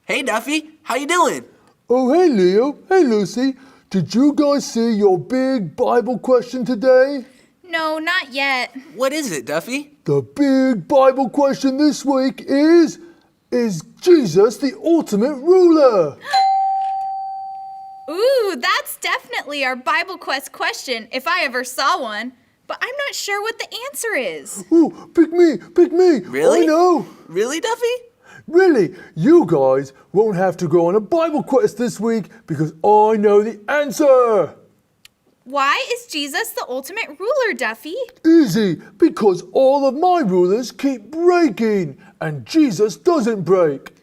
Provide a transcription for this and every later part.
Hey, Duffy. How you doing? Oh, hey, Leo. Hey, Lucy. Did you guys see your big Bible question today? No, not yet. What is it, Duffy? The big Bible question this week is Jesus the ultimate ruler? Ooh, that's definitely our Bible Quest question, if I ever saw one. But I'm not sure what the answer is. Ooh, pick me. Really? I know. Really, Duffy? Really, you guys won't have to go on a Bible quest this week because I know the answer. Why is Jesus the ultimate ruler, Duffy? Easy, because all of my rulers keep breaking and Jesus doesn't break.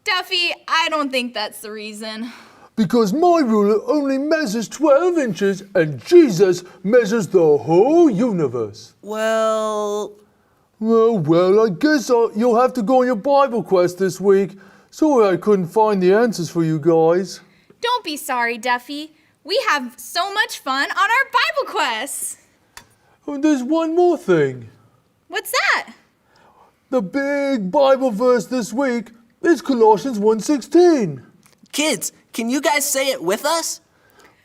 Duffy, I don't think that's the reason. Because my ruler only measures 12 inches and Jesus measures the whole universe. Well, I guess you'll have to go on your Bible quest this week. Sorry I couldn't find the answers for you guys. Don't be sorry, Duffy. We have so much fun on our Bible quests. Oh, there's one more thing. What's that? The big Bible verse this week is Colossians 1:16. kids, can you guys say it with us?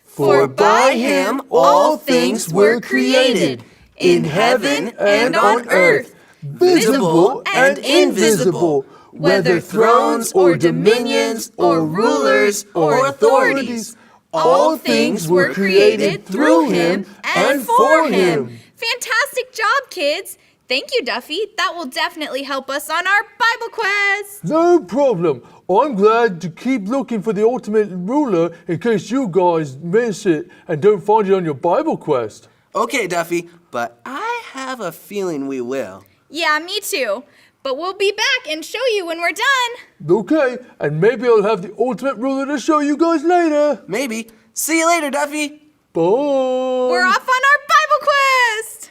For by him all things were created, in heaven and on earth, visible and invisible, whether thrones or dominions or rulers or authorities. All things were created through him and for him. Fantastic job, kids. Thank you, Duffy. That will definitely help us on our Bible quest. No problem. I'm glad to keep looking for the ultimate ruler in case you guys miss it and don't find it on your Bible quest. Okay, Duffy, but I have a feeling we will. Yeah, me too. But we'll be back and show you when we're done. Okay, and maybe I'll have the ultimate ruler to show you guys later. Maybe. See you later, Duffy. Bye. We're off on our Bible quest.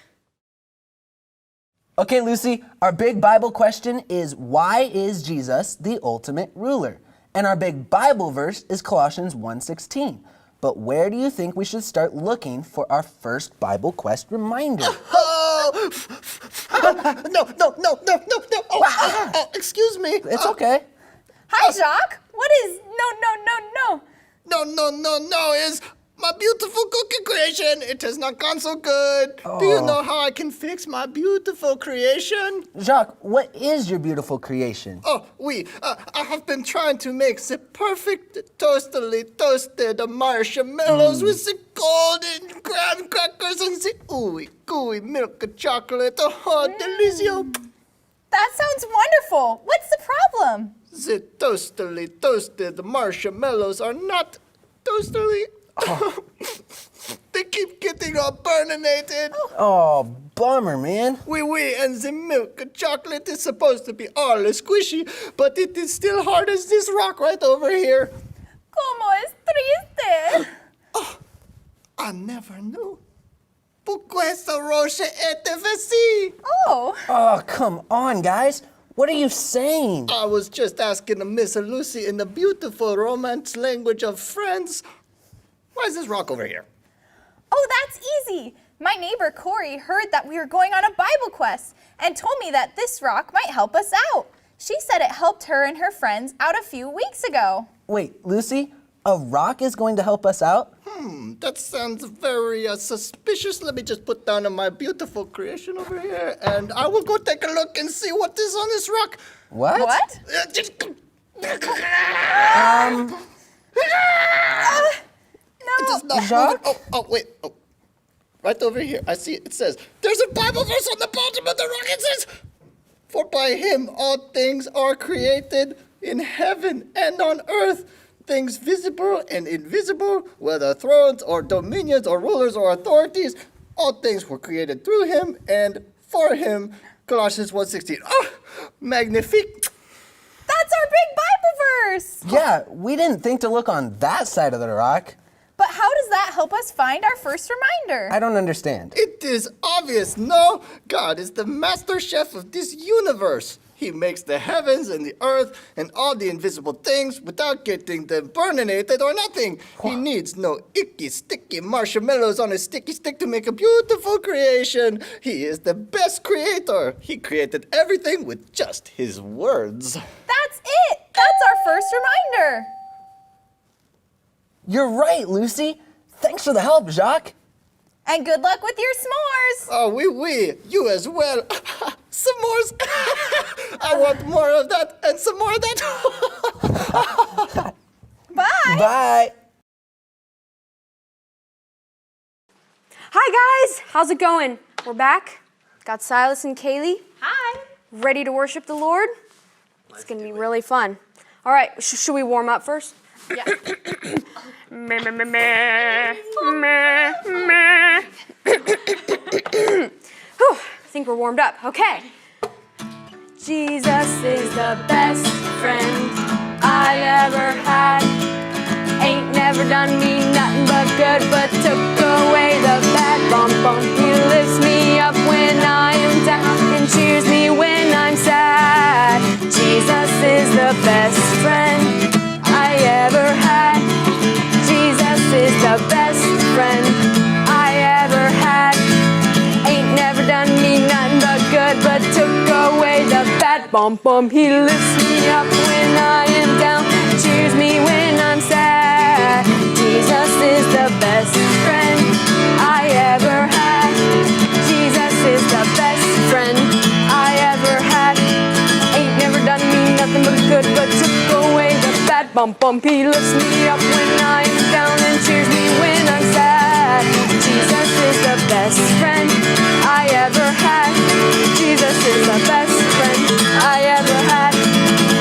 Okay, Lucy, our big Bible question is, why is Jesus the ultimate ruler? And our big Bible verse is Colossians 1:16. But where do you think we should start looking for our first Bible quest reminder? No. Oh, excuse me. It's okay. Hi, Jacques. What is no? No, is my beautiful cookie creation. It has not gone so good. Do you know how I can fix my beautiful creation? Jacques, what is your beautiful creation? Oh, I have been trying to make the perfect toasted marshmallows with the golden graham crackers and the ooey gooey milk chocolate. Oh, delicious. That sounds wonderful. What's the problem? The toasted marshmallows are not toastedly. They keep getting all burninated. Oh, bummer, man. Oui, and the milk chocolate is supposed to be all squishy, but it is still hard as this rock right over here. ¿Cómo es triste? I never knew. Por questo roche et veci. Oh. Oh, come on, guys. What are you saying? I was just asking Miss Lucy in the beautiful Romance language of France. Why is this rock over here? Oh, that's easy. My neighbor Corey heard that we were going on a Bible quest and told me that this rock might help us out. She said it helped her and her friends out a few weeks ago. Wait, Lucy, a rock is going to help us out? That sounds very suspicious. Let me just put down my beautiful creation over here, and I will go take a look and see what is on this rock. What? What? It is not Jacques? moving. Wait. Right over here. I see it. It says, there's a Bible verse on the bottom of the rock. It says, for by him all things are created in heaven and on earth, things visible and invisible, whether thrones or dominions or rulers or authorities, all things were created through him and for him. Colossians 1:16. Oh, magnifique. That's our big Bible verse. Yeah, we didn't think to look on that side of the rock. But how does that help us find our first reminder? I don't understand. It is obvious, no? God is the master chef of this universe. He makes the heavens and the earth and all the invisible things without getting them burninated or nothing. He needs no icky, sticky marshmallows on a sticky stick to make a beautiful creation. He is the best creator. He created everything with just his words. That's it. That's our first better. You're right, Lucy. Thanks for the help, Jacques. And good luck with your s'mores. Oh, oui. You as well. S'mores. I want more of that and some more of that. Bye. Bye. Hi guys, how's it going? We're back. Got Silas and Kaylee. Hi. Ready to worship the Lord? It's gonna be really fun. All right, should we warm up first? Yeah. Meh, meh, meh, meh, meh, meh. Whew, I think we're warmed up. Okay. Jesus is the best friend I ever had. Ain't never done me nothing but good, but took away the bad. Bum bum. He lifts me up when I am down and cheers me when I'm sad. Jesus is the best friend I ever had. Jesus is the best friend I ever had. Ain't never done me nothing but good, but took away the bad. Bum bum. He lifts me up when I am down, cheers me when I'm sad. Jesus is the best friend I ever had. Jesus is the best friend I ever had. Ain't never done me nothing but good, but took away the bad. Bum bum. He lifts me up when I am down and cheers me when I'm sad. Jesus is the best friend I ever had. Jesus is the best friend I ever had.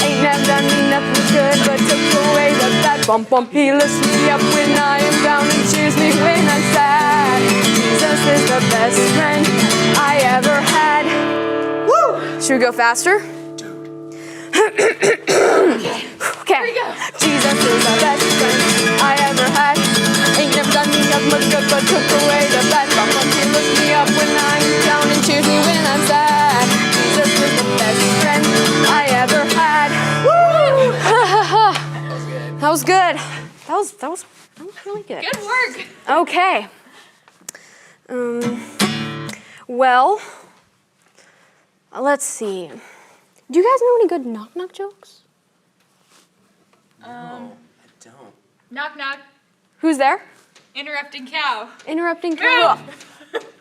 Ain't never done me nothing good, but took away the bad. Bum bum. He lifts me up when I am down and cheers me when I'm sad. Jesus is the best friend I ever had. Woo! Should we go faster? Okay. Jesus is the best friend I ever had. Ain't never done me nothing but good, but took away the bad. Bum bum. He lifts me up when I'm down and cheers me when I'm sad. Jesus is the best friend I ever had. Woo! That was good. That was really good. Good work. Okay. Well, let's see. Do you guys know any good knock-knock jokes? I don't. Knock knock. Who's there? Interrupting cow. Interrupting cow.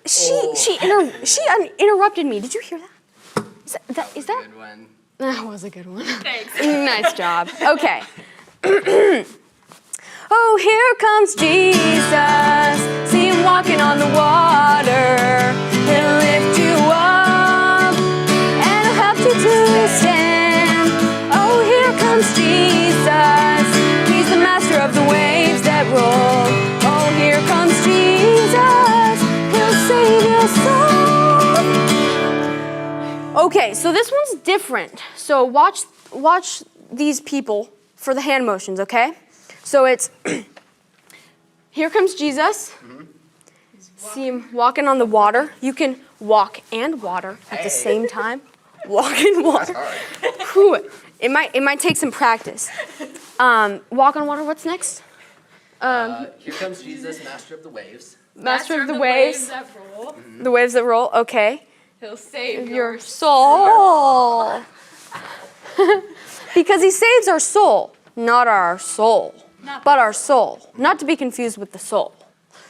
She interrupted me. Did you hear that? Is that? Good one. That was a good one. Thanks. Nice job. Okay. Oh, here comes Jesus. See him walking on the water. He'll lift you up and help you to stand. Oh, here comes Jesus. He's the master of the waves that roll. Oh, here comes Jesus. He'll save your soul. Okay, so this one's different. So watch these people for the hand motions, okay? So it's, here comes Jesus. See him walking on the water. You can walk and water at the same time. Walk and water. Whew. It might take some practice. Walk on water, what's next? Here comes Jesus, master of the waves. Master of the waves. that roll. The waves that roll, okay. He'll save Your soul. Because he saves our soul, not our soul, but our soul. Not to be confused with the soul.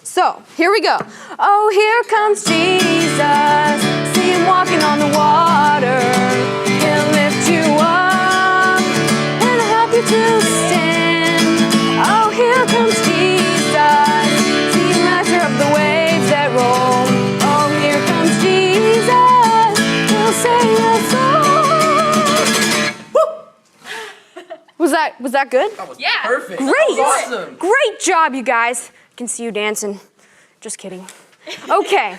So, here we go. Oh, here comes Jesus. See him walking on the water. He'll lift you up and help you to stand. Oh, here comes Jesus. See him master of the waves that roll. Oh, here comes Jesus. He'll save your soul. Woo! Was that good? That was Yeah. perfect. Great! That was awesome. Great job, you guys. I can see you dancing. Just kidding. Okay.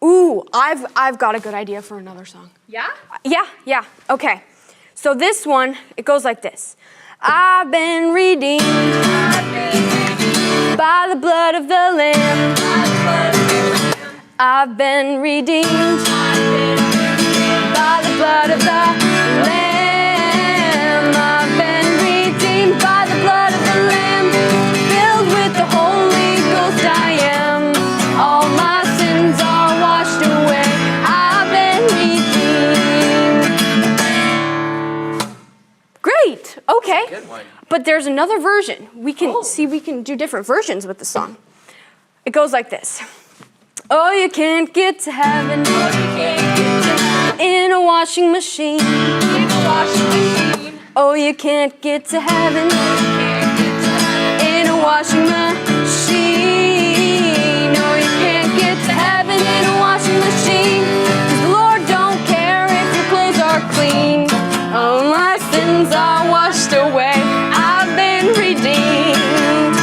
Ooh, I've got a good idea for another song. Yeah? Yeah. Okay. So this one, it goes like this. I've been redeemed by the blood of the Lamb. I've been redeemed by the blood of the Lamb. I've been redeemed by the blood of the Lamb. Filled with the Holy Ghost I am. All my sins are washed away. I've been redeemed. Great. Okay. good one. But there's another version. We can do different versions with the song. It goes like this. Oh, you can't get to heaven. In a washing machine. Oh, you can't get to heaven. In a washing machine. Oh, you can't get to heaven in a washing machine. 'Cause the Lord don't care if your clothes are clean. All my sins are washed away. I've been redeemed.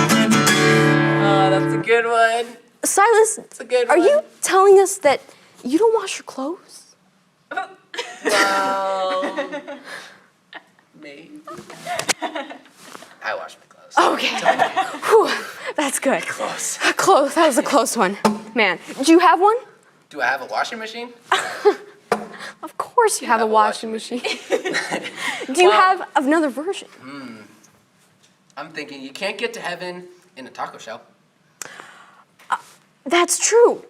Oh, that's a good one. Silas, a good are one. you telling us that you don't wash your clothes? Well, maybe. I wash my clothes. Okay. Whew, that's good. Close. Close. That was a close one. Man, do you have one? Do I have a washing machine? Of course you have a washing machine. Do you have another version? I'm thinking you can't get to heaven in a taco shell. That's true.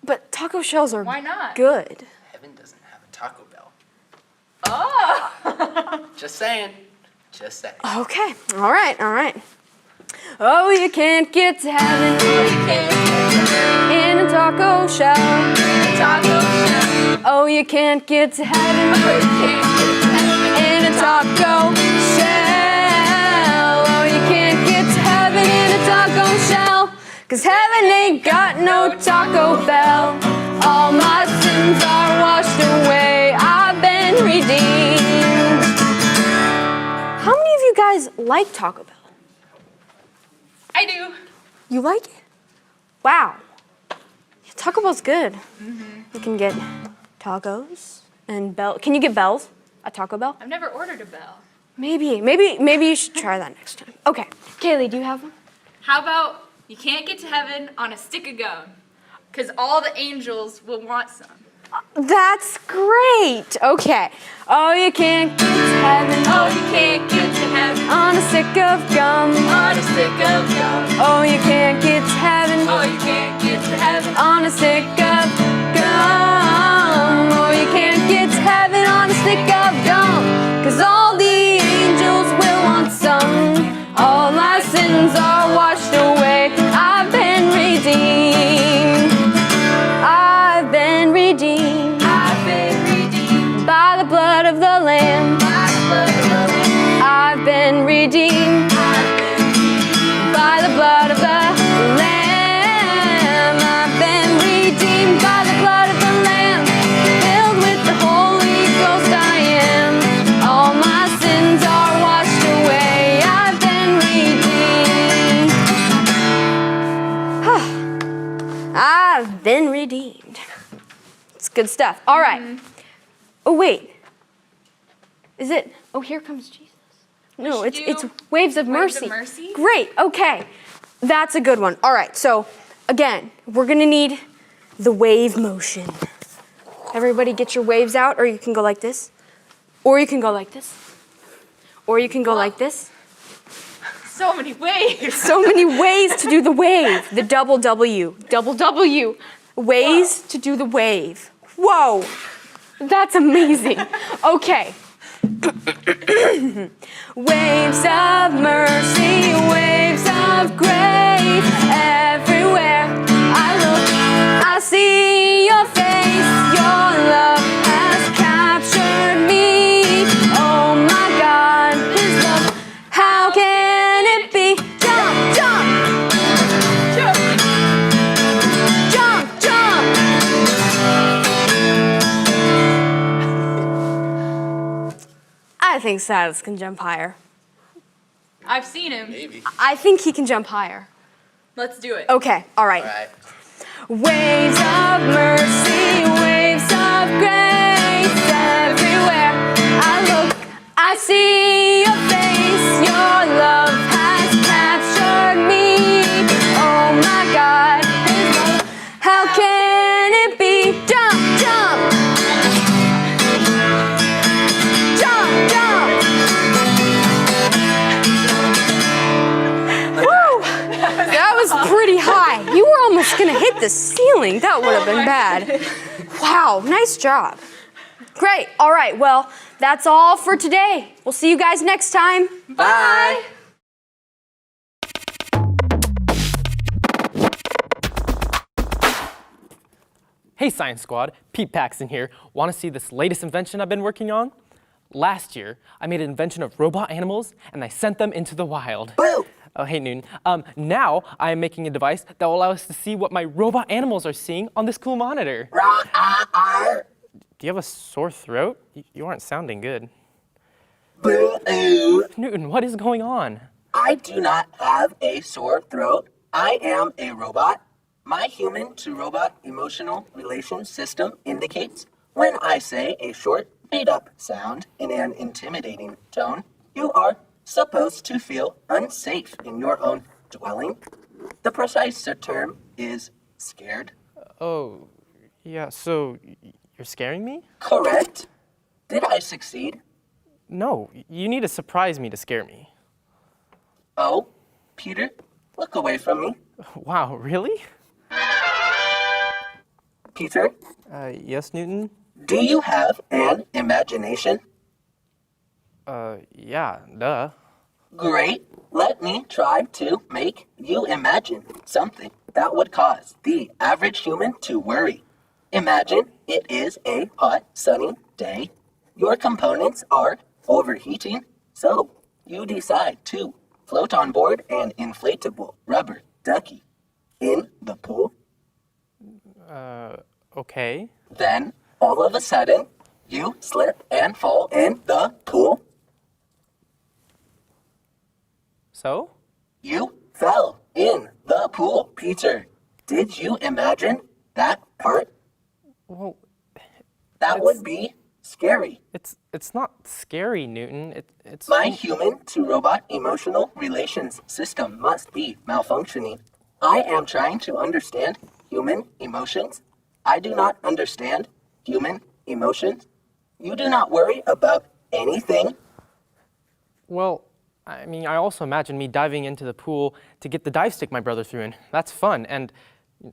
But taco shells are Why not? good. Heaven doesn't have a Taco Bell. Oh! Just saying. Just saying. Okay. All right. Oh, you can't get to heaven in a taco shell. Oh, you can't get to heaven in a taco shell. Oh, you can't get to heaven in a taco shell. 'Cause heaven ain't got no Taco Bell. All my sins are washed away. I've been redeemed. How many of you guys like Taco Bell? I do. You like it? Wow. Yeah, Taco Bell's good. You can get tacos and bell. Can you get bells at Taco Bell? I've never ordered a bell. Maybe you should try that next time. Okay. Kaylee, do you have one? How about you can't get to heaven on a stick of gum? Because all the angels will want some. That's great. Okay. Oh, you can't get to heaven. Oh, you can't get to heaven On a stick of gum. on a stick of gum. Oh, you can't get to heaven. Oh, you can't get to heaven On a stick of gum. Oh, you can't get to heaven on a stick of gum. 'Cause all the angels will want some. All my sins are washed away. I've been redeemed. I've been redeemed. I've been redeemed By the blood of the Lamb. by the blood of the Lamb. I've been redeemed. By the blood of the Lamb. I've been redeemed by the blood of the Lamb. Filled with the Holy Ghost I am. All my sins are washed away. I've been redeemed. I've been redeemed. It's good stuff. All right. Oh, wait. Is it? Oh, here comes Jesus. No, should it's do waves of Waves mercy. of Mercy? Great. Okay. That's a good one. All right. So, again, we're going to need the wave motion. Everybody get your waves out, or you can go like this. Or you can go like this. Or you can go like this. So many ways. So many ways to do the wave. The double W. Double W. Ways to do the wave. Whoa. That's amazing. Okay. Waves of mercy, waves of grace. Everywhere I look, I see your face. Your love has captured me. Oh my God, His love. How can it be? Jump, jump. Jump, jump. I think Silas can jump higher. I've seen him. Maybe. I think he can jump higher. Let's do it. Okay, all right. All right. Waves of mercy, waves of grace. Everywhere I look, I see your face. Your love has captured me. Oh my God, His love. How can it be? Jump, jump. Jump, jump. Woo! That was pretty high. You were almost gonna hit the ceiling. That would have been bad. Wow, nice job. Great. All right, well, that's all for today. We'll see you guys next time. Bye. Hey Science Squad, Pete Paxton here. Want to see this latest invention I've been working on? Last year, I made an invention of robot animals and I sent them into the wild. Boo! Oh, hey Newton. Now I am making a device that will allow us to see what my robot animals are seeing on this cool monitor. Do you have a sore throat? You aren't sounding good. Boo! Newton, what is going on? I do not have a sore throat. I am a robot. My human-to-robot emotional relation system indicates when I say a short, made-up sound in an intimidating tone, you are supposed to feel unsafe in your own dwelling. The precise term is scared. Oh, yeah, so you're scaring me? Correct. Did I succeed? No, you need to surprise me to scare me. Oh, Peter, look away from me. Wow, really? Peter, Yes, Newton? do you have an imagination? Yeah, duh. Great. Let me try to make you imagine something that would cause the average human to worry. Imagine it is a hot, sunny day. Your components are overheating, so you decide to float on board an inflatable rubber ducky in the pool. Okay. Then, all of a sudden, you slip and fall in the pool. So? You fell in the pool, Peter. Did you imagine that part? Well, That would be scary. it's not scary, Newton. It's My human-to-robot emotional relations system must be malfunctioning. I am trying to understand human emotions. I do not understand human emotions. You do not worry about anything. Well, I mean, I also imagine me diving into the pool to get the dive stick my brother threw in. That's fun and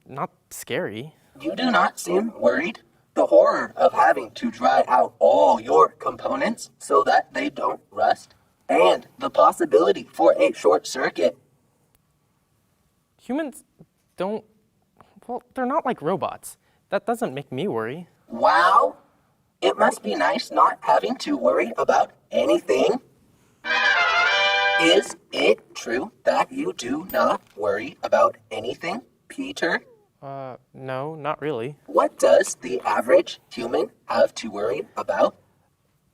not scary. You do not seem worried. The horror of having to dry out all your components so that they don't rust, and the possibility for a short circuit. Humans don't, well, they're not like robots. That doesn't make me worry. Wow! It must be nice not having to worry about anything. Is it true that you do not worry about anything, Peter? No, not really. What does the average human have to worry about?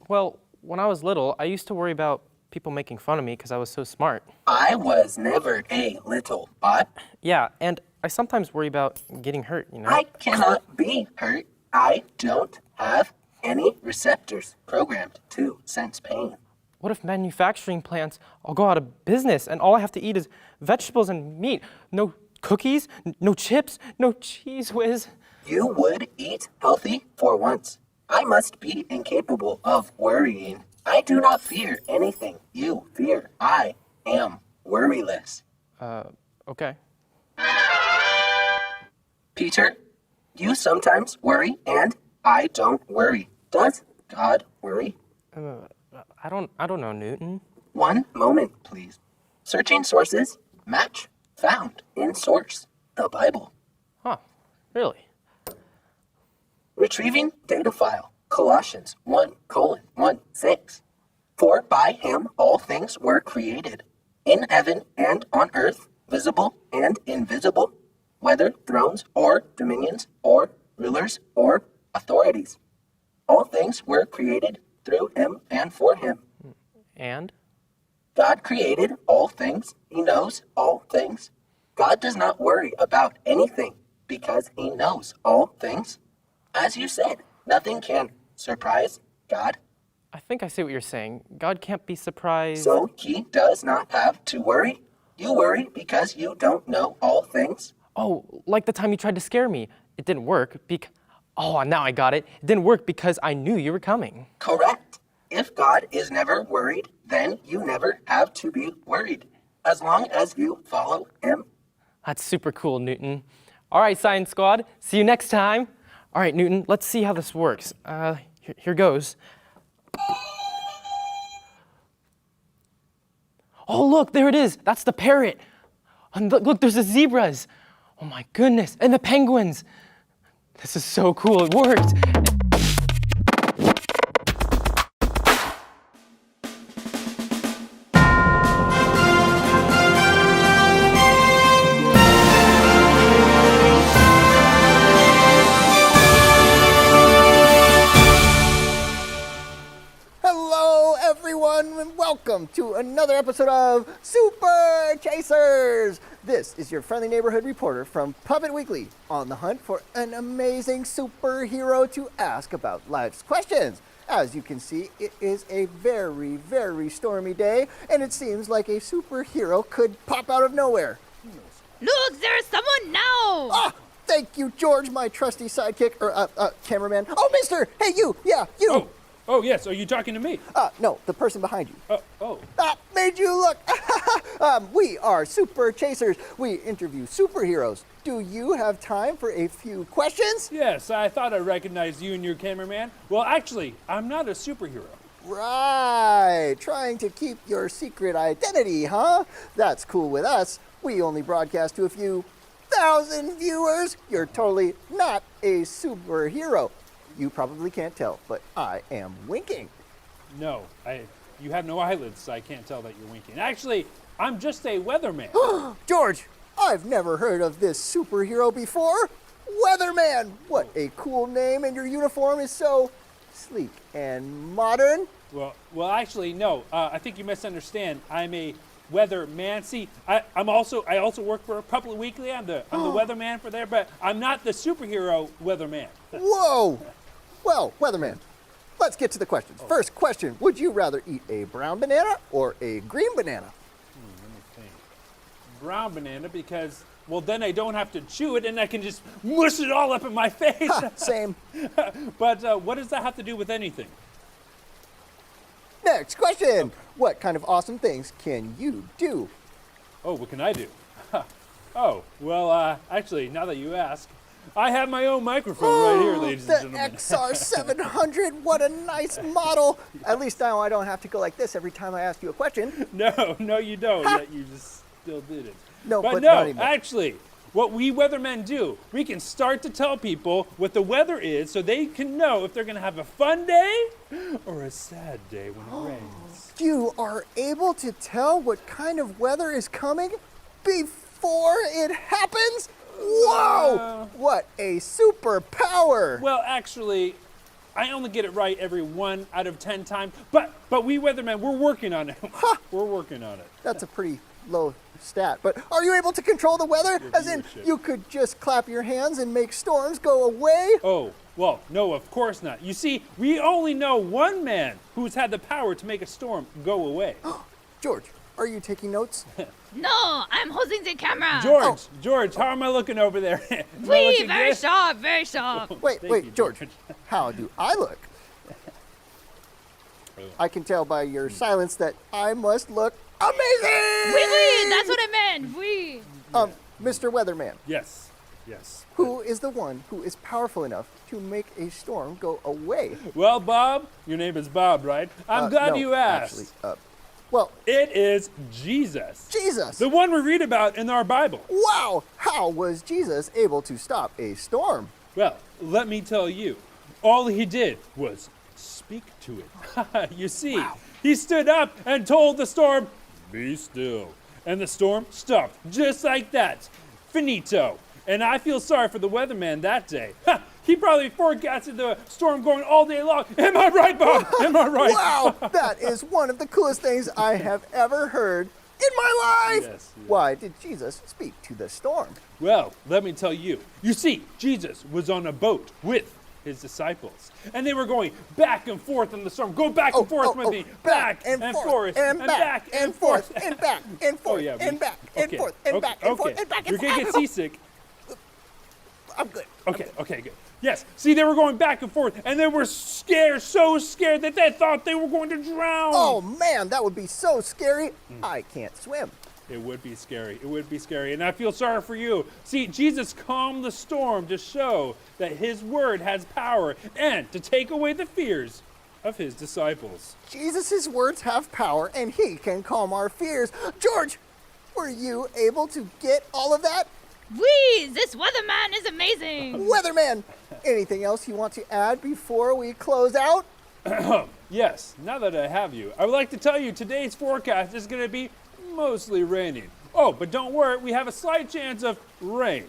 Well, when I was little, I used to worry about people making fun of me because I was so smart. I was never a little bot. Yeah, and I sometimes worry about getting hurt, you know? I cannot be hurt. I don't have any receptors programmed to sense pain. What if manufacturing plants all go out of business and all I have to eat is vegetables and meat? No cookies, no chips, no cheese whiz. You would eat healthy for once. I must be incapable of worrying. I do not fear anything you fear. I am worryless. Okay. Peter, you sometimes worry and I don't worry. Does God worry? I don't know, Newton. One moment, please. Searching sources, match, found in source, the Bible. Huh, really? Retrieving data file, Colossians 1:1:6. For by him all things were created, in heaven and on earth, visible and invisible, whether thrones or dominions or rulers or authorities. All things were created through him and for him. And? God created all things. He knows all things. God does not worry about anything because he knows all things. As you said, nothing can surprise God. I think I see what you're saying. God can't be surprised. So he does not have to worry. You worry because you don't know all things. Oh, like the time you tried to scare me. It didn't work Oh, now I got it. It didn't work because I knew you were coming. Correct. If God is never worried, then you never have to be worried, as long as you follow him. That's super cool, Newton. All right, Science Squad, see you next time. All right, Newton, let's see how this works. Here goes. Oh, look, there it is. That's the parrot. And look, there's the zebras. Oh my goodness, and the penguins. This is so cool, it worked. Hello, everyone, and welcome to another episode of Super Chasers. This is your friendly neighborhood reporter from Puppet Weekly, on the hunt for an amazing superhero to ask about life's questions. As you can see, it is a very, very stormy day, and it seems like a superhero could pop out of nowhere. Look, there's someone now! Ah, thank you, George, my trusty sidekick, or cameraman. Oh, mister! Hey, you! Yeah, you! Oh, yes. Are you talking to me? No, the person behind you. Oh. Made you look. We are Super Chasers. We interview superheroes. Do you have time for a few questions? Yes, I thought I recognized you and your cameraman. Well, actually, I'm not a superhero. Right. Trying to keep your secret identity, huh? That's cool with us. We only broadcast to a few thousand viewers. You're totally not a superhero. You probably can't tell, but I am winking. No, you have no eyelids, so I can't tell that you're winking. Actually, I'm just a weatherman. George, I've never heard of this superhero before. Weatherman! What a cool name, and your uniform is so sleek and modern. Well, actually, no. I think you misunderstand. I'm a weatherman. See, I also work for Puppet Weekly. I'm the weatherman for there, but I'm not the superhero weatherman. Whoa! Well, weatherman, let's get to the questions. First question, would you rather eat a brown banana or a green banana? Let me think. Brown banana because, well, then I don't have to chew it and I can just mush it all up in my face. Same. But what does that have to do with anything? Next question, what kind of awesome things can you do? Oh, what can I do? Oh, well, actually, now that you ask, I have my own microphone right here, ladies and The gentlemen. XR700, what a nice model. At least now I don't have to go like this every time I ask you a question. No, you don't. Yet you just still did it. No, but no, not anymore. actually, what we weathermen do, we can start to tell people what the weather is so they can know if they're going to have a fun day or a sad day when it rains. You are able to tell what kind of weather is coming before it happens? Whoa! What a superpower! Well, actually, I only get it right every 1 out of 10 times, but we weathermen, we're working on it. We're working on it. That's a pretty low stat. But are you able to control the weather? As in, viewership. you could just clap your hands and make storms go away? Oh, well, no, of course not. You see, we only know one man who's had the power to make a storm go away. George, are you taking notes? No, I'm holding the camera. George, how am I looking over there? Am I Wee, looking very good? sharp, very sharp. Wait, Thank you, George. How do I look? I can tell by your silence that I must look amazing! Wee, that's what I meant. Wee. Mr. Weatherman, Yes. who is the one who is powerful enough to make a storm go away? Well, Bob, your name is Bob, right? I'm glad no, you asked. Actually, well, It is Jesus. Jesus! The one we read about in our Bible. Wow! How was Jesus able to stop a storm? Well, let me tell you, all he did was speak to it. You see, he stood up and told the storm, "Be still." And the storm stopped, just like that. Finito. And I feel sorry for the weatherman that day. He probably forecasted the storm going all day long. Am I right, Bob? Am I right? Wow! That is one of the coolest things I have ever heard in my life! Yes. Why did Jesus speak to the storm? Well, let me tell you. You see, Jesus was on a boat with his disciples. And they were going back and forth in the storm. Go back and forth with me. Back and forth. and back and forth and back and forth yeah, and back and okay, forth and back and forth okay. and back and You're forth. gonna get seasick. I'm good. Okay, good. Yes, see, they were going back and forth, and they were scared, so scared that they thought they were going to drown. Oh man, that would be so scary. I can't swim. It would be scary. It would be scary. And I feel sorry for you. See, Jesus calmed the storm to show that his word has power and to take away the fears of his disciples. Jesus' words have power, and he can calm our fears. George, were you able to get all of that? Wee, this weatherman is amazing. Weatherman, anything else you want to add before we close out? Yes, now that I have you, I would like to tell you today's forecast is going to be mostly raining. Oh, but don't worry, we have a slight chance of rain.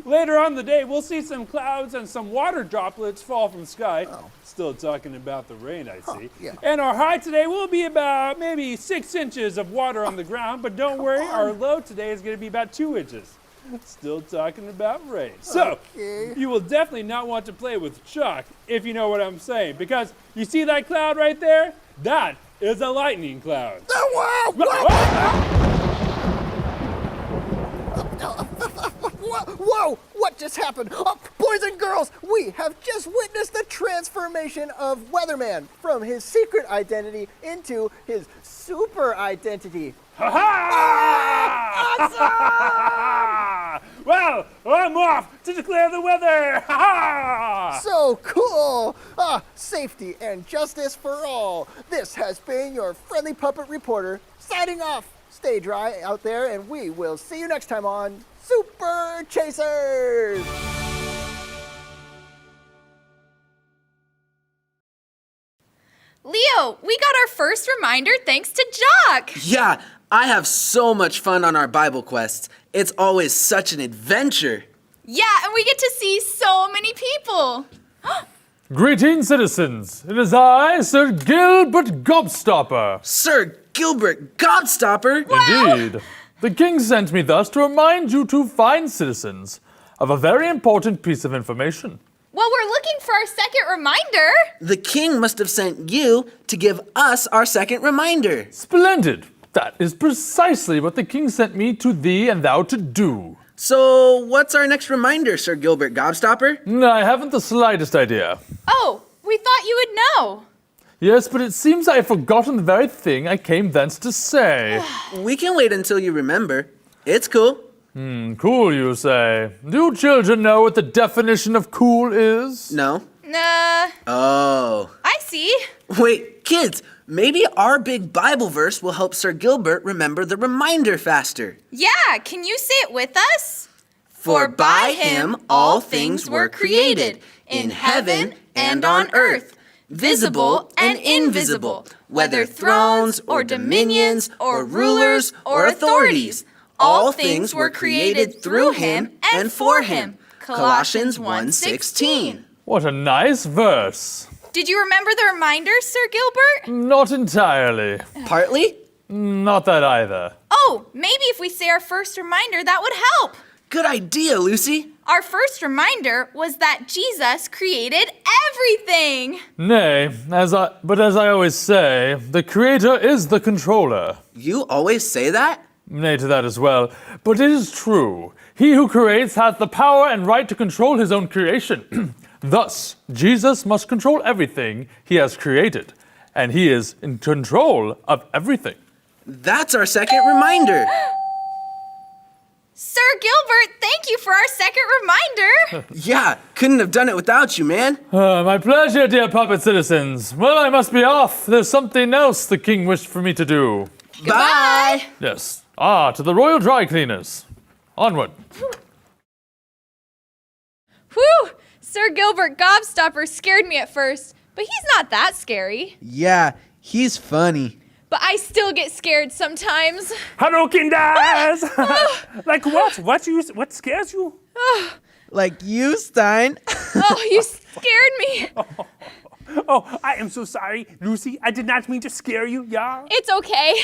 Later on in the day, we'll see some clouds and some water droplets fall from the sky. Still talking about the rain, I see. yeah. And our high today will be about maybe 6 inches of water on the ground, but don't worry, our low today is going to be about 2 inches. Still talking about rain. So, you will definitely not want to play with chalk, if you know what I'm saying, because you see that cloud right there? That is a lightning cloud. Oh, Whoa! What just happened? Oh, boys and girls, we have just witnessed the transformation of Weatherman from his secret identity into his super identity. Ha-ha! Well, I'm off to declare the weather. Ha-ha! So cool! Safety and justice for all. This has been your friendly puppet reporter signing off. Stay dry out there, and we will see you next time on Super Chasers! Leo, we got our first reminder thanks to Jock. Yeah, I have so much fun on our Bible quests. It's always such an adventure. Yeah, and we get to see so many people. Greetings, citizens. It is I, Sir Gilbert Gobstopper. Sir Gilbert Gobstopper? Indeed. The king sent me thus to remind you two fine citizens of a very important piece of information. Well, we're looking for our second reminder. The king must have sent you to give us our second reminder. Splendid. That is precisely what the king sent me to thee and thou to do. So, what's our next reminder, Sir Gilbert Gobstopper? I haven't the slightest idea. Oh, we thought you would know. Yes, but it seems I have forgotten the very thing I came thence to say. We can wait until you remember. It's cool. Cool, you say. Do children know what the definition of cool is? No? Nah, Oh. I see. Wait, kids, maybe our big Bible verse will help Sir Gilbert remember the reminder faster. Yeah, can you say it with us? For by him all things were created, in heaven and on earth, visible and invisible, whether thrones or dominions or rulers or authorities. All things were created through him and for him. Colossians 1:16. What a nice verse. Did you remember the reminder, Sir Gilbert? Not entirely. Partly? Not that either. Oh, maybe if we say our first reminder, that would help. Good idea, Lucy. Our first reminder was that Jesus created everything. Nay, as I always say, the creator is the controller. You always say that? Nay to that as well. But it is true. He who creates has the power and right to control his own creation. Thus, Jesus must control everything he has created, and he is in control of everything. That's our second reminder. Sir Gilbert, thank you for our second reminder. Yeah, couldn't have done it without you, man. My pleasure, dear puppet citizens. Well, I must be off. There's something else the king wished for me to do. Bye. Yes. To the royal dry cleaners. Onward. Whew! Sir Gilbert Gobstopper scared me at first, but he's not that scary. Yeah, he's funny. But I still get scared sometimes. Hello, kinders! Like what? What scares you? Like you, Stein. Oh, you scared me. Oh, I am so sorry, Lucy. I did not mean to scare you, yeah? It's okay.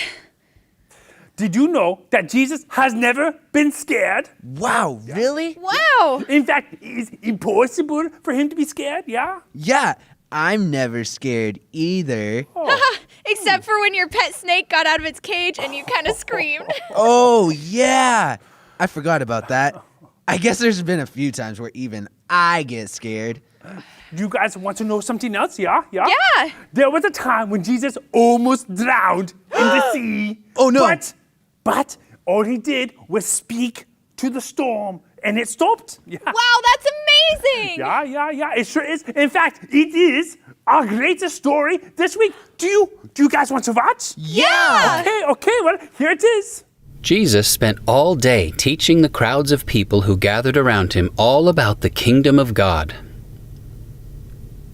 Did you know that Jesus has never been scared? Wow, really? Wow. In fact, it's impossible for him to be scared, yeah? Yeah, I'm never scared either. Except for when your pet snake got out of its cage and you kind of screamed. Oh, yeah. I forgot about that. I guess there's been a few times where even I get scared. You guys want to know something else, yeah? Yeah. There was a time when Jesus almost drowned in the sea. Oh, no. But all he did was speak to the storm, and it stopped. Yeah. Wow, that's amazing. Yeah, it sure is. In fact, it is our greatest story this week. Do you guys want to watch? Yeah! Okay, well, here it is. Jesus spent all day teaching the crowds of people who gathered around him all about the kingdom of God.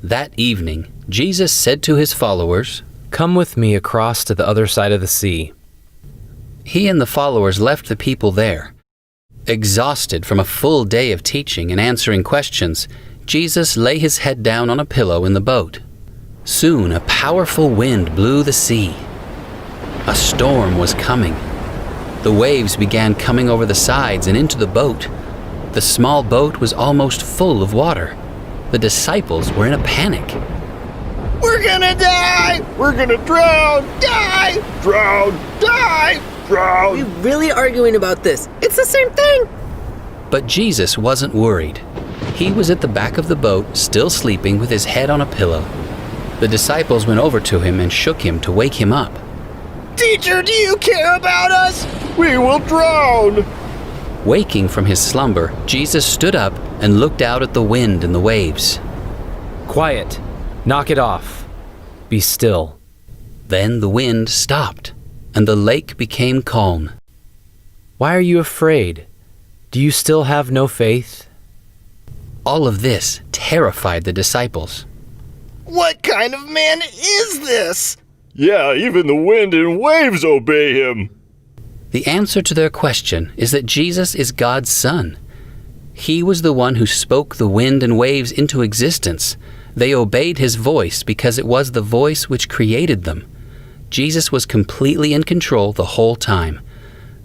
That evening, Jesus said to his followers, "Come with me across to the other side of the sea." He and the followers left the people there. Exhausted from a full day of teaching and answering questions, Jesus lay his head down on a pillow in the boat. Soon, a powerful wind blew the sea. A storm was coming. The waves began coming over the sides and into the boat. The small boat was almost full of water. The disciples were in a panic. We're gonna die! We're gonna drown! Die! Drown! Die! Drown! We're really arguing about this. It's the same thing. But Jesus wasn't worried. He was at the back of the boat, still sleeping with his head on a pillow. The disciples went over to him and shook him to wake him up. Teacher, do you care about us? We will drown! Waking from his slumber, Jesus stood up and looked out at the wind and the waves. "Quiet. Knock it off. Be still." Then the wind stopped, and the lake became calm. "Why are you afraid? Do you still have no faith?" All of this terrified the disciples. What kind of man is this? Yeah, even the wind and waves obey him. The answer to their question is that Jesus is God's Son. He was the one who spoke the wind and waves into existence. They obeyed his voice because it was the voice which created them. Jesus was completely in control the whole time.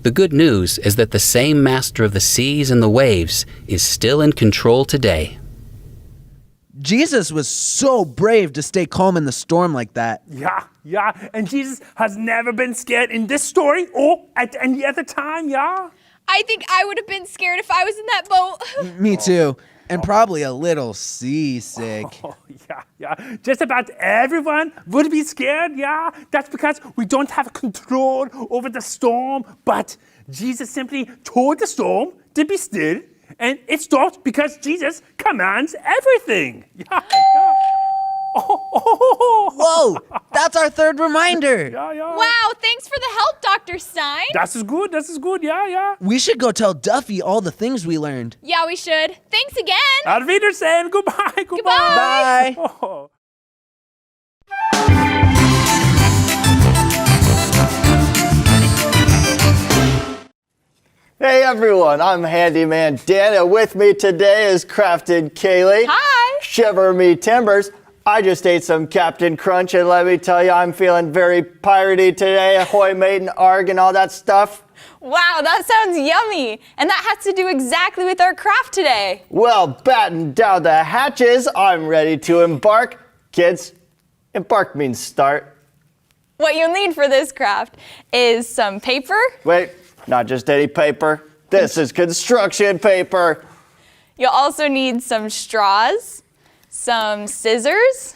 The good news is that the same master of the seas and the waves is still in control today. Jesus was so brave to stay calm in the storm like that. Yeah, and Jesus has never been scared in this story or at any other time, yeah? I think I would have been scared if I was in that boat. Me too. And probably a little seasick. Oh, yeah. Just about everyone would be scared, yeah? That's because we don't have control over the storm, but Jesus simply told the storm to be still, and it stopped because Jesus commands everything. Yeah. Whoa, that's our third reminder. Yeah. Wow, thanks for the help, Dr. Stein. This is good, yeah. We should go tell Duffy all the things we learned. Yeah, we should. Thanks again. Auf Wiedersehen, goodbye. Bye. Oh. Hey everyone, I'm Handyman Dan, and with me today is Crafted Kaylee. Hi. Shiver me timbers. I just ate some Captain Crunch, and let me tell you, I'm feeling very piratey today. Ahoy, mate, and arg, and all that stuff. Wow, that sounds yummy. And that has to do exactly with our craft today. Well, batten down the hatches. I'm ready to embark. Kids, embark means start. What you'll need for this craft is some paper. Wait, not just any paper. This is construction paper. You'll also need some straws, some scissors,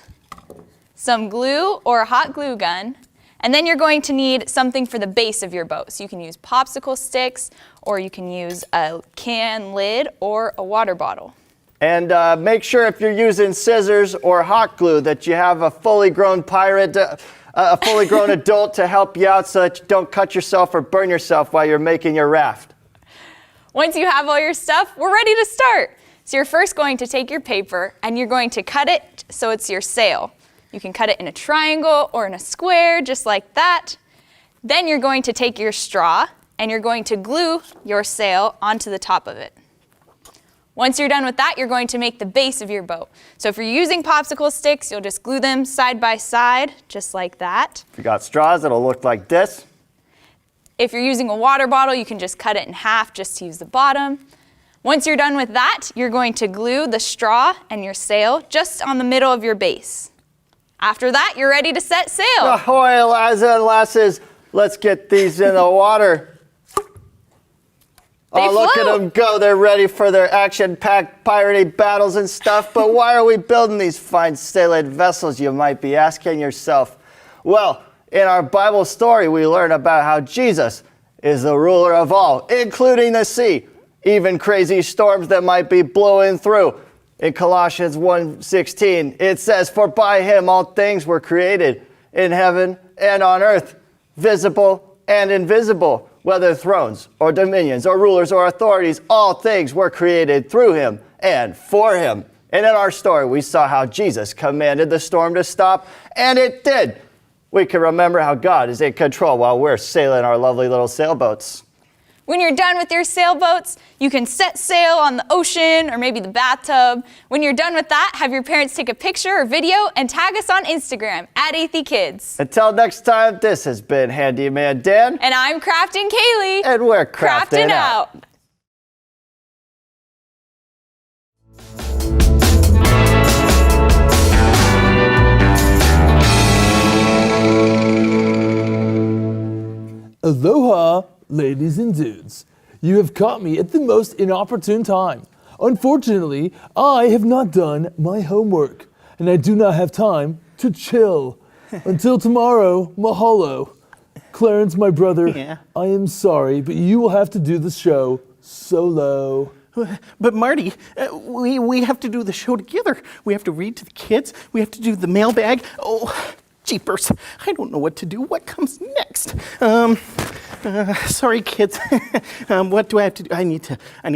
some glue or a hot glue gun, and then you're going to need something for the base of your boat. So you can use popsicle sticks, or you can use a can lid or a water bottle. And make sure if you're using scissors or hot glue that you have a fully grown pirate, a fully grown adult to help you out so that you don't cut yourself or burn yourself while you're making your raft. Once you have all your stuff, we're ready to start. So you're first going to take your paper and you're going to cut it so it's your sail. You can cut it in a triangle or in a square, just like that. Then you're going to take your straw and you're going to glue your sail onto the top of it. Once you're done with that, you're going to make the base of your boat. So if you're using popsicle sticks, you'll just glue them side by side, just like that. If you got straws, it'll look like this. If you're using a water bottle, you can just cut it in half just to use the bottom. Once you're done with that, you're going to glue the straw and your sail just on the middle of your base. After that, you're ready to set sail. Ahoy, lads and lasses. Let's get these in the water. Oh, look at them go. They're ready for their action-packed piratey battles and stuff. But why are we building these fine sailed vessels, you might be asking yourself? Well, in our Bible story, we learn about how Jesus is the ruler of all, including the sea, even crazy storms that might be blowing through. In Colossians 1:16, it says, "For by him all things were created, in heaven and on earth, visible and invisible, whether thrones or dominions or rulers or authorities, all things were created through him and for him." And in our story, we saw how Jesus commanded the storm to stop, and it did. We can remember how God is in control while we're sailing our lovely little sailboats. When you're done with your sailboats, you can set sail on the ocean or maybe the bathtub. When you're done with that, have your parents take a picture or video and tag us on Instagram at Athey Kids. Until next time, this has been Handyman Dan. And I'm Craftin' Kaylee. And we're crafting out. Aloha, ladies and dudes. You have caught me at the most inopportune time. Unfortunately, I have not done my homework, and I do not have time to chill. Until tomorrow, mahalo. Clarence, my brother, I am sorry, but you will have to do the show solo. But Marty, we have to do the show together. We have to read to the kids. We have to do the mailbag. Oh, jeepers. I don't know what to do. What comes next? Sorry, kids. What do I have to do? I need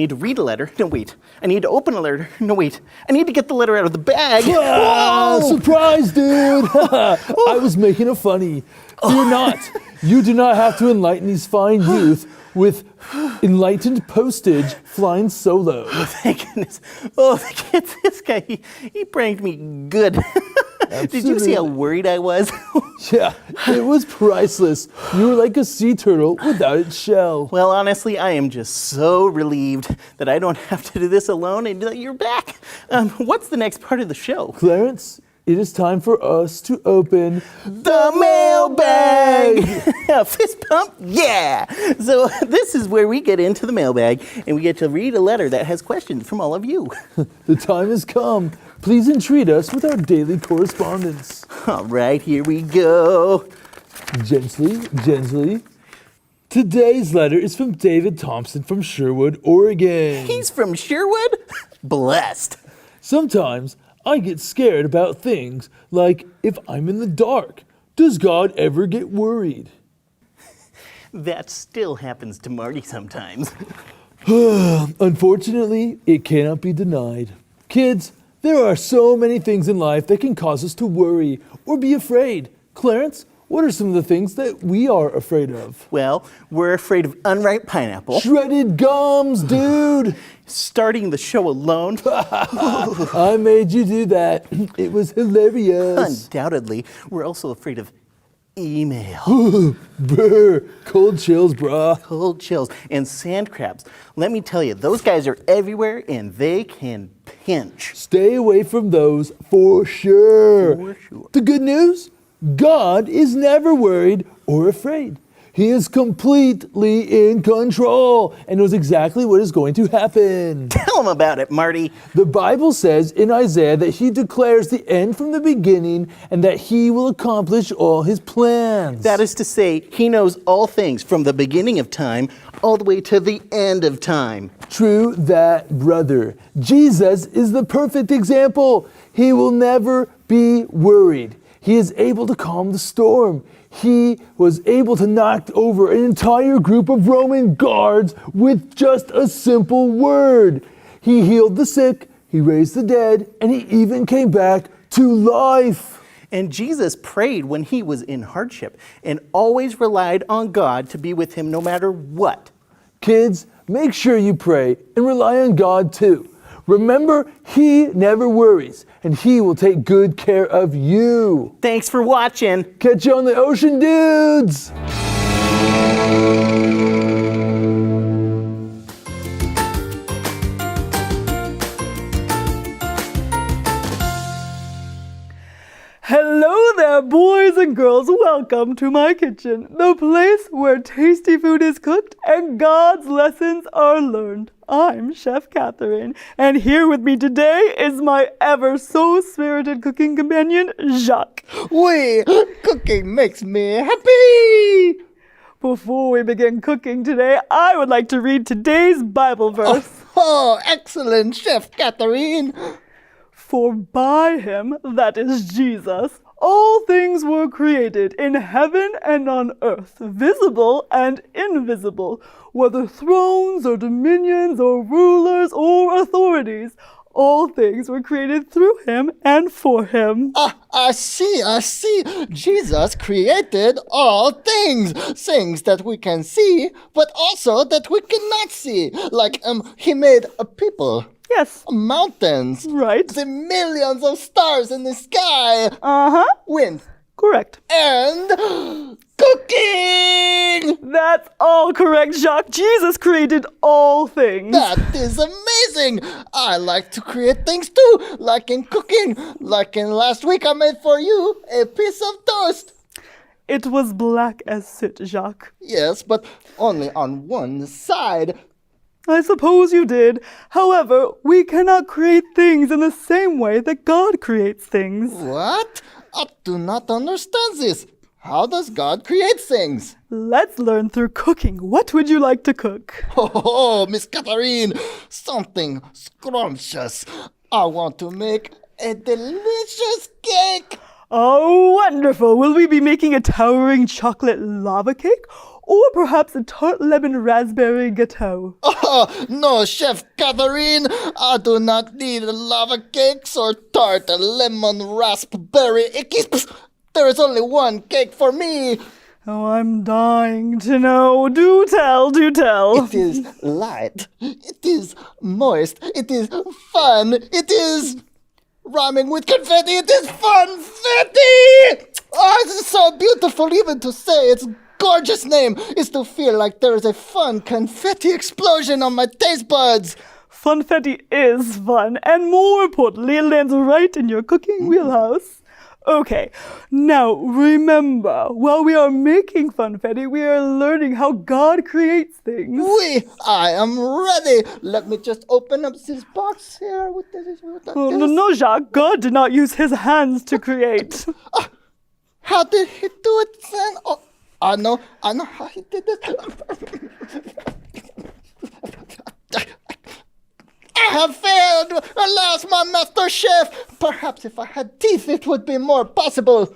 to read a letter. No, wait. I need to open a letter. No, wait. I need to get the letter out of the bag. Oh, surprise, dude. I was making a funny. Fear not. You do not have to enlighten these fine youth with enlightened postage flying solo. Oh, thank goodness. Oh, the kids, this guy, he pranked me good. Did you see how worried I was? Yeah, it was priceless. You were like a sea turtle without its shell. Well, honestly, I am just so relieved that I don't have to do this alone and that you're back. What's the next part of the show? Clarence, it is time for us to open the mailbag. Fist pump, yeah. So this is where we get into the mailbag and we get to read a letter that has questions from all of you. The time has come. Please entreat us with our daily correspondence. All right, here we go. Gently. Today's letter is from David Thompson from Sherwood, Oregon. He's from Sherwood? Blessed. Sometimes I get scared about things like if I'm in the dark. Does God ever get worried? That still happens to Marty sometimes. Unfortunately, it cannot be denied. Kids, there are so many things in life that can cause us to worry or be afraid. Clarence, what are some of the things that we are afraid of? Well, we're afraid of unripe pineapple. Shredded gums, dude! Starting the show alone. I made you do that. It was hilarious. Undoubtedly. We're also afraid of email. Brr, cold chills, brah. Cold chills. And sand crabs. Let me tell you, those guys are everywhere and they can pinch. Stay away from those for sure. For sure. The good news? God is never worried or afraid. He is completely in control and knows exactly what is going to happen. Tell him about it, Marty. The Bible says in Isaiah that he declares the end from the beginning and that he will accomplish all his plans. That is to say, he knows all things from the beginning of time all the way to the end of time. True that, brother. Jesus is the perfect example. He will never be worried. He is able to calm the storm. He was able to knock over an entire group of Roman guards with just a simple word. He healed the sick, he raised the dead, and he even came back to life. And Jesus prayed when he was in hardship and always relied on God to be with him no matter what. Kids, make sure you pray and rely on God too. Remember, he never worries, and he will take good care of you. Thanks for watching. Catch you on the ocean, dudes! Hello there, boys and girls. Welcome to my kitchen, the place where tasty food is cooked and God's lessons are learned. I'm Chef Catherine, and here with me today is my ever so spirited cooking companion, Jacques. Cooking makes me happy! Before we begin cooking today, I would like to read today's Bible verse. Oh, excellent, Chef Catherine! For by him, that is Jesus, all things were created in heaven and on earth, visible and invisible, whether thrones or dominions or rulers or authorities. All things were created through him and for him. I see. Jesus created all things. Things that we can see, but also that we cannot see. Like, he made a people. Yes. Mountains. Right. The millions of stars in the sky. Uh-huh. Wind. Correct. And cooking! That's all correct, Jacques. Jesus created all things. That is amazing! I like to create things too, like in cooking. Like in last week I made for you a piece of toast. It was black as soot, Jacques. Yes, but only on one side. I suppose you did. However, we cannot create things in the same way that God creates things. What? I do not understand this. How does God create things? Let's learn through cooking. What would you like to cook? Oh, Miss Catherine, something scrumptious. I want to make a delicious cake. Oh, wonderful. Will we be making a towering chocolate lava cake? Or perhaps a tart lemon raspberry gâteau? Oh, no, Chef Catherine. I do not need lava cakes or tart lemon raspberry ickies. There is only one cake for me. Oh, I'm dying to know. Do tell, do tell. It is light. It is moist. It is fun. It is rhyming with confetti. It is funfetti. Oh, this is so beautiful even to say. Its gorgeous name is to feel like there is a fun confetti explosion on my taste buds. Funfetti is fun, and more importantly, it lands right in your cooking wheelhouse. Okay, now remember, while we are making funfetti, we are learning how God creates things. I am ready. Let me just open up this box here. With this. No, Jacques, God did not use his hands to create. How did he do it then? Oh, I know how he did it. I have failed! Alas, my master chef! Perhaps if I had teeth, it would be more possible.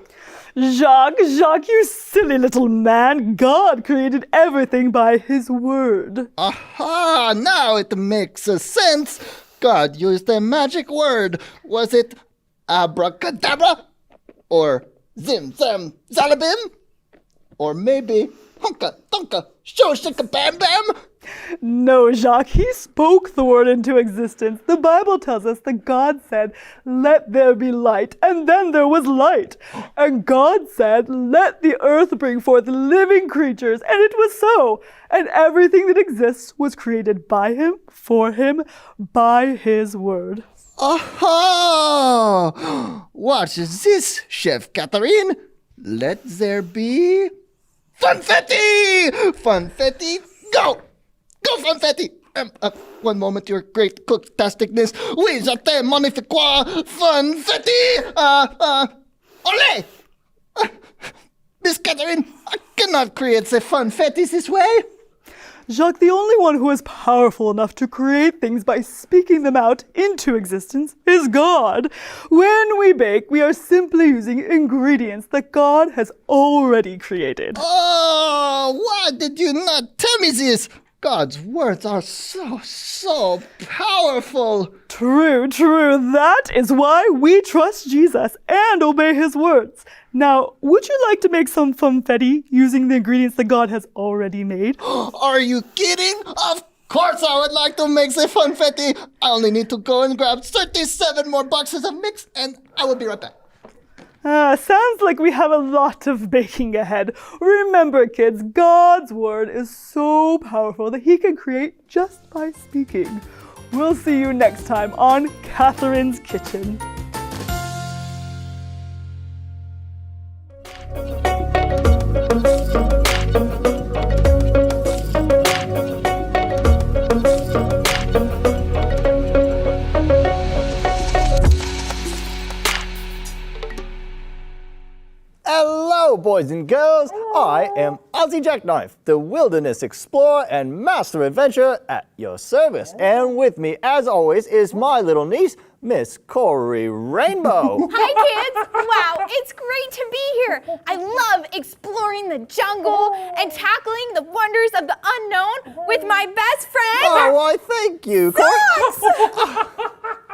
Jacques, you silly little man. God created everything by his word. Aha! Now it makes sense. God used a magic word. Was it abracadabra? Or zim zam zalabim? Or maybe hunka dunka sho shika bam bam? No, Jacques, he spoke the word into existence. The Bible tells us that God said, "Let there be light," and then there was light. And God said, "Let the earth bring forth living creatures," and it was so. And everything that exists was created by him, for him, by his word. Aha! What is this, Chef Catherine? Let there be funfetti! Funfetti, go! Go, funfetti! One moment, your great cook-tasticness. Oui, j'attends magnifique funfetti! Ole! Miss Catherine, I cannot create the funfetti this way. Jacques, the only one who is powerful enough to create things by speaking them out into existence is God. When we bake, we are simply using ingredients that God has already created. Oh, why did you not tell me this? God's words are so powerful. True. That is why we trust Jesus and obey his words. Now, would you like to make some funfetti using the ingredients that God has already made? Are you kidding? Of course I would like to make the funfetti. I only need to go and grab 37 more boxes of mix, and I will be right back. Sounds like we have a lot of baking ahead. Remember, kids, God's word is so powerful that he can create just by speaking. We'll see you next time on Catherine's Kitchen. Hello, boys and girls. I am Ozzy Jackknife, the wilderness explorer and master adventurer at your service. And with me, as always, is my little niece, Miss Corey Rainbow. Hi, kids! Wow, it's great to be here. I love exploring the jungle and tackling the wonders of the unknown with my best friend. Oh, why, thank you, Corey.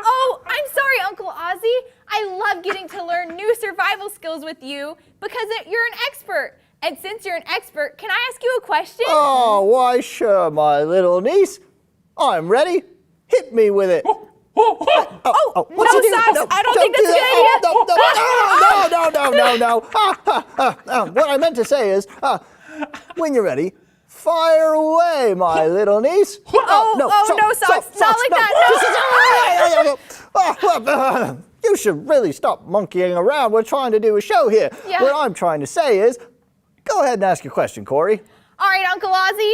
Oh, I'm sorry, Uncle Ozzy. I love getting to learn new survival skills with you because you're an expert. And since you're an expert, can I ask you a question? Oh, why, sure, my little niece. I'm ready. Hit me with it. No, Socks, I don't think that's a good idea. No. What I meant to say is, when you're ready, fire away, my little niece. No, Socks, not like that. No. You should really stop monkeying around. We're trying to do a show here. Yeah. What I'm trying to say is, go ahead and ask your question, Corey. All right, Uncle Ozzy,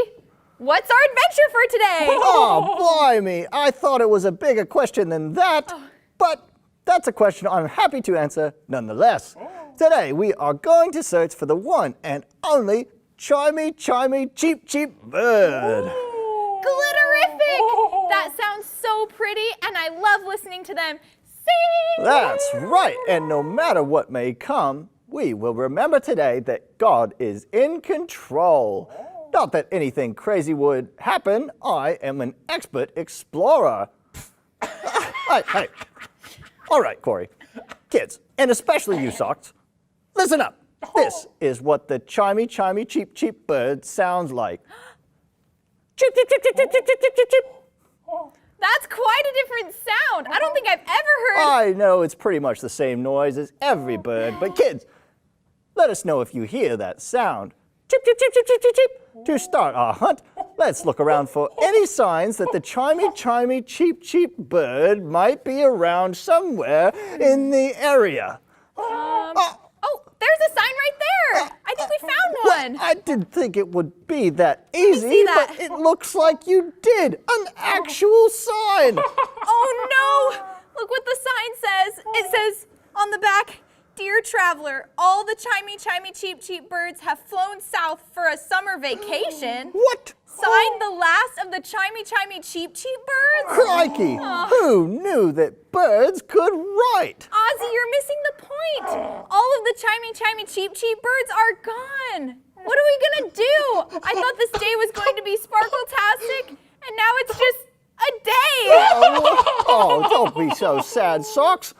what's our adventure for today? Oh, blimey. I thought it was a bigger question than that, but that's a question I'm happy to answer nonetheless. Today, we are going to search for the one and only chimey, cheep, cheep bird. Glitterific! That sounds so pretty, and I love listening to them sing. That's right, and no matter what may come, we will remember today that God is in control. Not that anything crazy would happen. I am an expert explorer. Hey. All right, Corey. Kids, and especially you, Socks, listen up. This is what the chimey, cheep, cheep bird sounds like. Chip, chip, chip, chip, chip, chip, chip, chip, chip. That's quite a different sound. I don't think I've ever heard. I know it's pretty much the same noise as every bird, but kids, let us know if you hear that sound. Chip, chip, chip, chip, chip, chip, chip. To start our hunt, let's look around for any signs that the chimey, cheep, cheep bird might be around somewhere in the area. Oh, there's a sign right there. I think we found one. I didn't think it would be that easy, see that. but it looks like you did. An actual sign. Oh no! Look what the sign says. It says on the back, "Dear traveler, all the chimey, cheep, cheep birds have flown south for a summer vacation." What? Signed the last of the chimey, cheep, cheep birds. Crikey! Who knew that birds could write? Ozzy, you're missing the point. All of the chimey, cheep, cheep birds are gone. What are we gonna do? I thought this day was going to be sparkle-tastic, and now it's just a day. Oh, don't be so sad, Socks.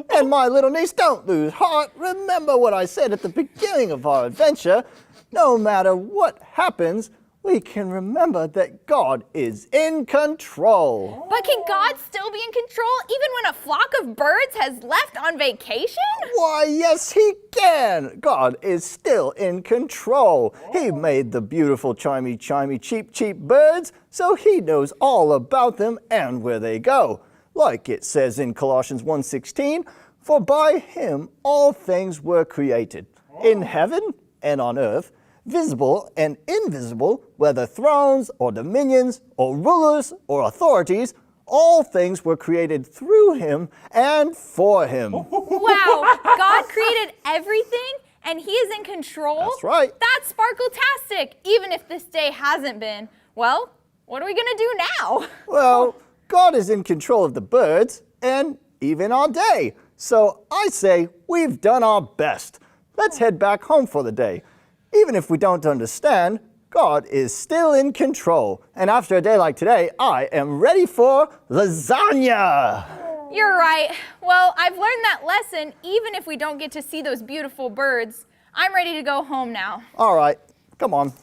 And my little niece, don't lose heart. Remember what I said at the beginning of our adventure. No matter what happens, we can remember that God is in control. But can God still be in control even when a flock of birds has left on vacation? Why, yes, he can. God is still in control. He made the beautiful chimey, cheep, cheep birds, so he knows all about them and where they go. Like it says in Colossians 1:16, for by him all things were created, in heaven and on earth, visible and invisible, whether thrones or dominions or rulers or authorities, all things were created through him and for him. Wow, God created everything and he is in control? That's right. That's sparkle-tastic, even if this day hasn't been. Well, what are we gonna do now? Well, God is in control of the birds and even our day. So I say we've done our best. Let's head back home for the day. Even if we don't understand, God is still in control. And after a day like today, I am ready for lasagna. You're right. Well, I've learned that lesson, even if we don't get to see those beautiful birds. I'm ready to go home now. All right, come on.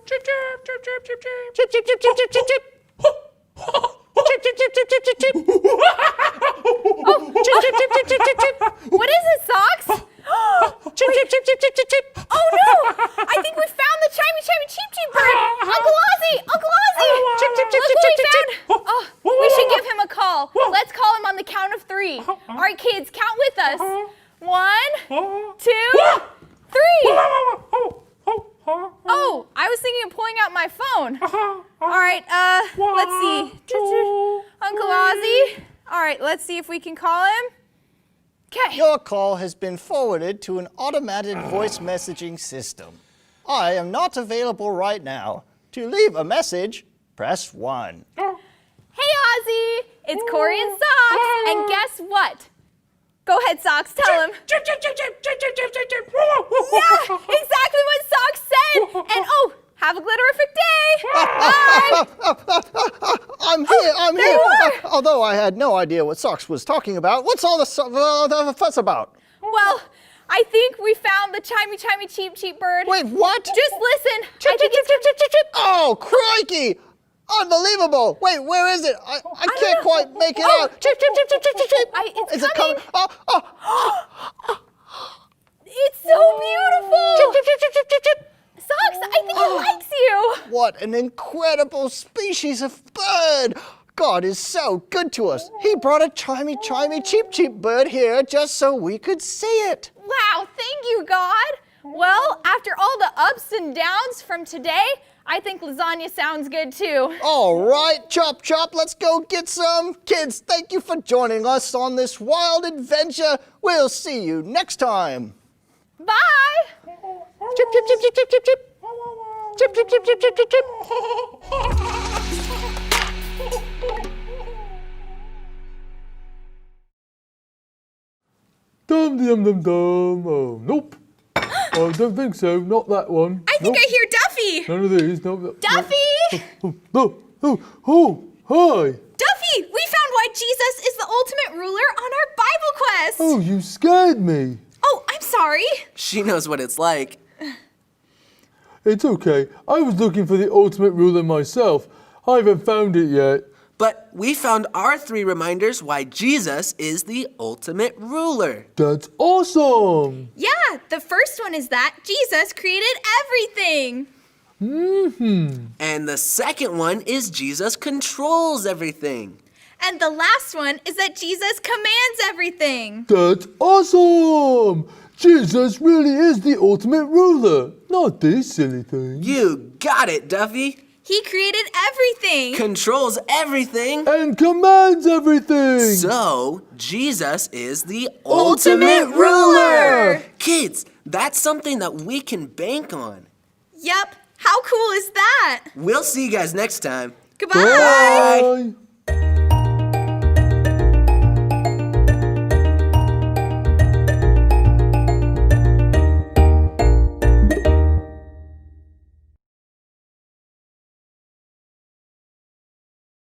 Chip, chip, chip, chip, chip, chip. Chip, chip, chip, chip, chip, chip, chip. Chip, chip, chip, chip, chip, chip, chip. Oh, chip, chip, chip, chip, chip, chip, chip. What is it, Socks? Chip, chip, chip, chip, chip, chip, chip. Oh no! I think we found the chimey, cheep, cheep bird! Uncle Ozzy! Uncle Ozzy! Chip, chip, chip, Look chip, what chip, we chip, found! Oh, we should give him a call. Let's call him on the count of 3. All right, kids, count with us. 1, 2, 3. Oh, I was thinking of pulling out my phone. All right, let's see. Uncle Ozzy. All right, let's see if we can call him. Okay. Your call has been forwarded to an automated voice messaging system. I am not available right now. To leave a message, press 1. Hey, Ozzy. It's Corey and Socks, and guess what? Go ahead, Socks, tell him. Yeah, exactly what Socks said. And oh, have a glitterific day. Bye. I'm here. There you are. Although I had no idea what Socks was talking about. What's all the fuss about? Well, I think we found the chimey cheep cheep bird. Wait, what? Just listen. Chip, chip, chip, chip, chip, chip, chip. Oh, crikey! Unbelievable! Wait, where is it? I can't quite make it out. Chip, chip, chip, chip, chip, chip, chip. It's Is it coming. coming? Oh. It's so beautiful. Chip, chip, chip, chip, chip, chip, chip. Socks, I think it likes you. What an incredible species of bird! God is so good to us. He brought a chimey cheep bird here just so we could see it. Wow, thank you, God. Well, after all the ups and downs from today, I think lasagna sounds good too. All right, chop, chop, let's go get some. Kids, thank you for joining us on this wild adventure. We'll see you next time. Bye. Chip, chip, chip, chip, chip, chip, chip. Chip, chip, chip, chip, chip, chip, chip. Dum dum dum dum. Oh, nope. I don't think so. Not that one. I think I hear Duffy. None of these. No. Duffy! Oh, hi. Duffy, we found why Jesus is the ultimate ruler on our Bible quest. Oh, you scared me. Oh, I'm sorry. She knows what it's like. It's okay. I was looking for the ultimate ruler myself. I haven't found it yet. But we found our 3 reminders why Jesus is the ultimate ruler. That's awesome. Yeah, the first one is that Jesus created everything. And the second one is Jesus controls everything. And the last one is that Jesus commands everything. That's awesome. Jesus really is the ultimate ruler, not these silly things. You got it, Duffy. He created everything. Controls everything. And commands everything. So, Jesus is the ultimate ruler. Kids, that's something that we can bank on. Yep. How cool is that? We'll see you guys next time. Goodbye. Bye.